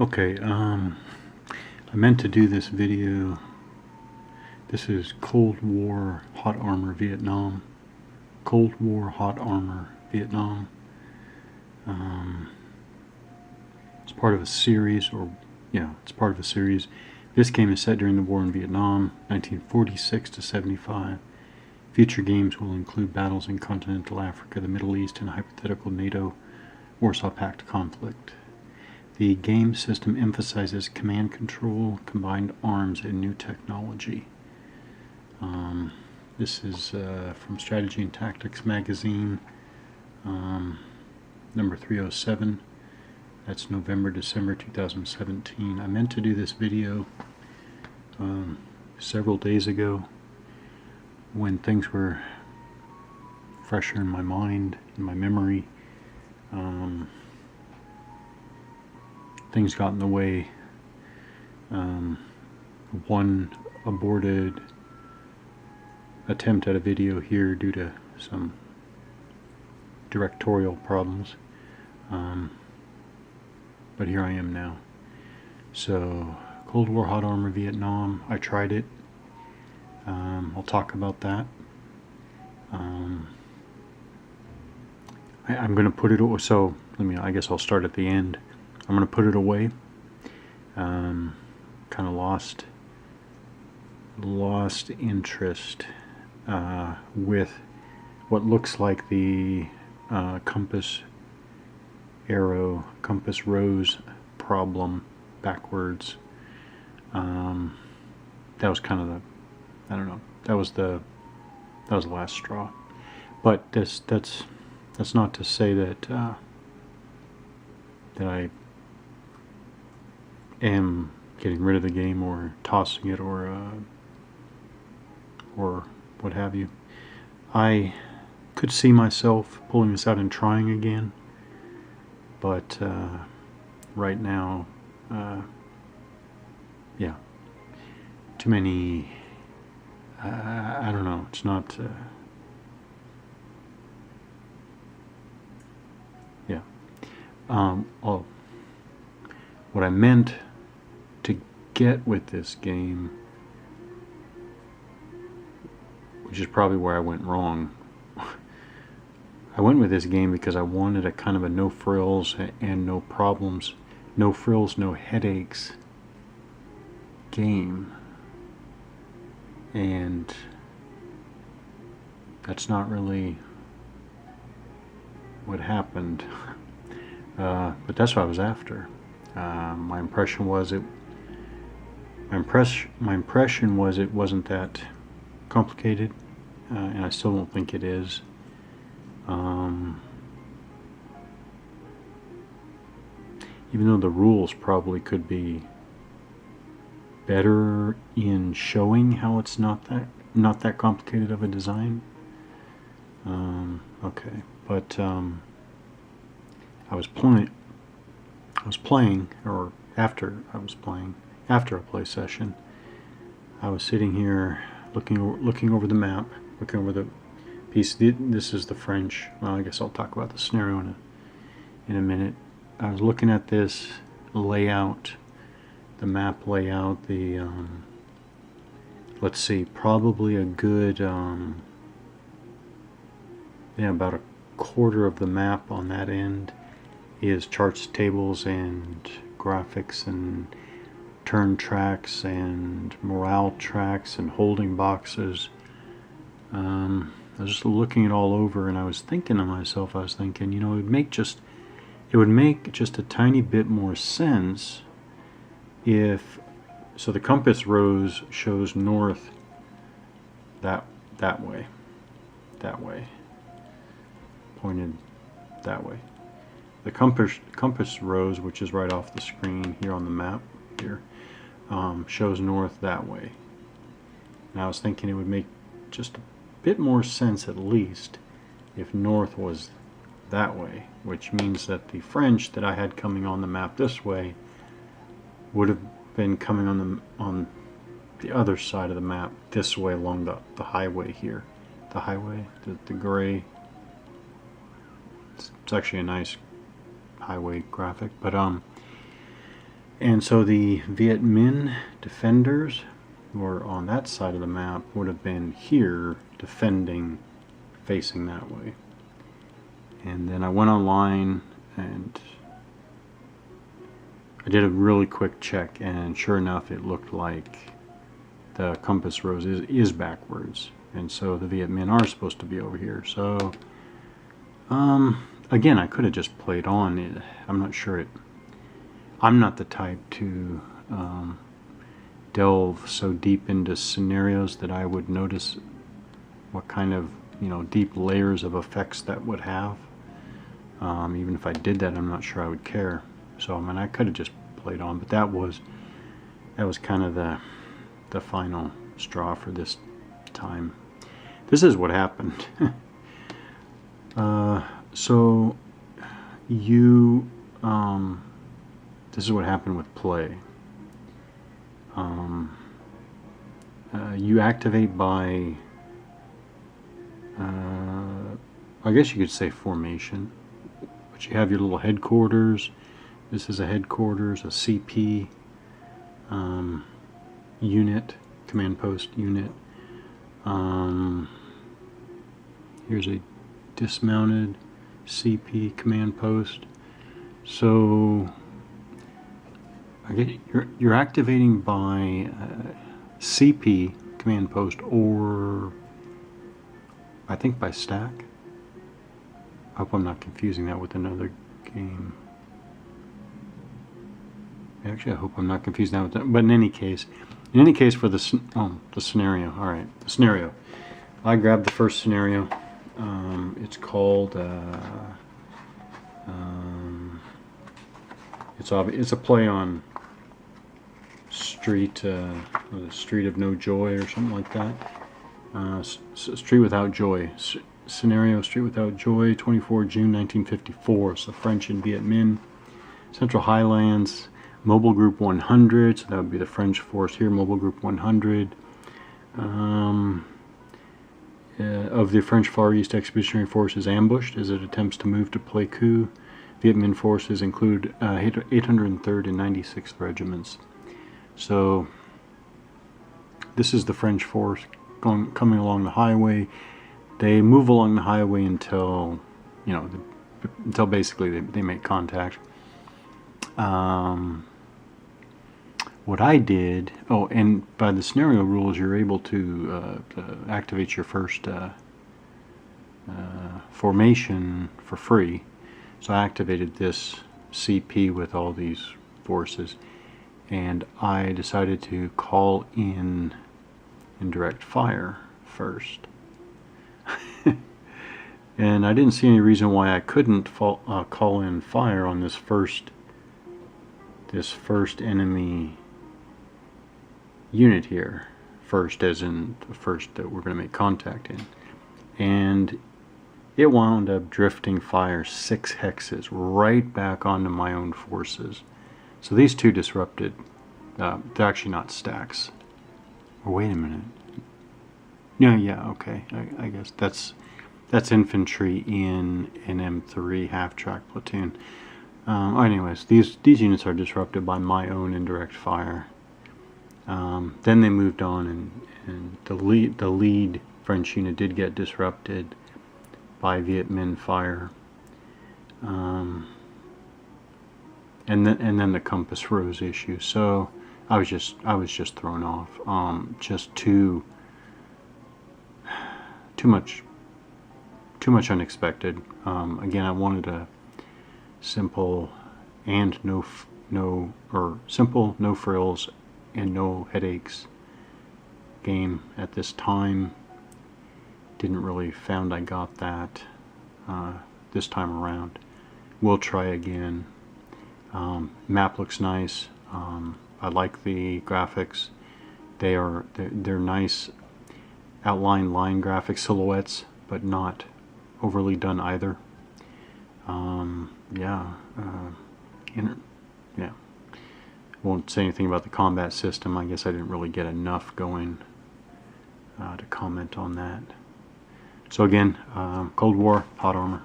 Okay, I meant to do this video. This is Cold War Hot Armor Vietnam. Cold War Hot Armor Vietnam. It's part of a series, it's part of a series. This game is set during the war in Vietnam, 1946 to 75. Future games will include battles in continental Africa, the Middle East, and a hypothetical NATO Warsaw Pact conflict. The game system emphasizes command control, combined arms, and new technology. This is from Strategy and Tactics magazine, number 307. That's November-December 2017. I meant to do this video several days ago when things were fresher in my mind, in my memory. Things got in the way. One aborted attempt at a video here due to some directorial problems. But here I am now. So, Cold War Hot Armor Vietnam, I tried it. I'll talk about that. I'm going to put it away, so I guess I'll start at the end. I'm going to put it away. Kind of lost interest with what looks like the compass rose problem backwards. That was kind of the, I don't know, that was the last straw. But that's not to say that that I am getting rid of the game or tossing it or what have you. I could see myself pulling this out and trying again, but right now, yeah, too many. I don't know. It's not. Yeah. What I meant to get with this game, which is probably where I went wrong. I went with this game because I wanted a kind of a no frills and no problems, no frills, no headaches game. And that's not really what happened. But that's what I was after. My impression was it wasn't that complicated, and I still don't think it is. Even though the rules probably could be better in showing how it's not that complicated of a design. Okay, but after a play session, I was sitting here looking over the map, looking over the piece. This is the French. Well, I guess I'll talk about the scenario in a minute. I was looking at this layout, the map layout, the let's see, probably a good about a quarter of the map on that end is charts, tables, and graphics, and turn tracks, and morale tracks, and holding boxes. I was just looking it all over, and I was thinking to myself, you know, it would make just a tiny bit more sense if, so the compass rose shows north that way, pointed that way. The compass rose, which is right off the screen here on the map here, shows north that way. And I was thinking it would make just a bit more sense, at least, if north was that way, which means that the French that I had coming on the map this way would have been coming on the other side of the map this way along the highway here. The highway, the gray. It's actually a nice highway graphic, but And so the Viet Minh defenders who are on that side of the map would have been here defending, facing that way. And then I went online and I did a really quick check, and sure enough it looked like the compass rose is backwards, and so the Viet Minh are supposed to be over here. So again, I could have just played on it. I'm not sure I'm not the type to delve so deep into scenarios that I would notice what kind of, deep layers of effects that would have. Even if I did that, I'm not sure I would care. So I mean, I could have just played on, but that was kind of the final straw for this time. This is what happened. So this is what happened with play. You activate by, I guess you could say formation, but you have your little headquarters. This is a headquarters, a CP unit, command post unit. Here's a dismounted CP command post. So I guess you're activating by CP command post, or I think by stack. I hope I'm not confusing that with another game. Actually, I hope I'm not confusing that with that. But in any case for the scenario. All right, the scenario. I grabbed the first scenario. It's called. It's a play on Street of No Joy or something like that. Street Without Joy. Scenario Street Without Joy, 24 June 1954. So French and Viet Minh, Central Highlands, Mobile Group 100. So that would be the French force here. Mobile Group 100. Of the French Far East Expeditionary Force is ambushed as it attempts to move to Pleiku. Viet Minh forces include 803rd and 96th regiments. So this is the French force coming along the highway. They move along the highway until, until basically they make contact. What I did, and by the scenario rules, you're able to activate your first formation for free. So I activated this CP with all these forces, and I decided to call in indirect fire first. And I didn't see any reason why I couldn't call in fire on this first enemy unit here. First as in the first that we're going to make contact in. And it wound up drifting fire 6 hexes right back onto my own forces. So these two disrupted. They're actually not stacks. Or wait a minute. Yeah, okay. I guess that's infantry in an M3 half-track platoon. Anyways, these units are disrupted by my own indirect fire. Then they moved on, and the lead French unit did get disrupted by Viet Minh fire. And then the compass rose issue. So I was just thrown off. Just too much unexpected. Again, I wanted a simple and no frills and no headaches game at this time. Didn't really found I got that this time around. We'll try again. Map looks nice. I like the graphics. They're nice outline line graphic silhouettes, but not overly done either. Won't say anything about the combat system. I guess I didn't really get enough going to comment on that. So again, Cold War, hot armor.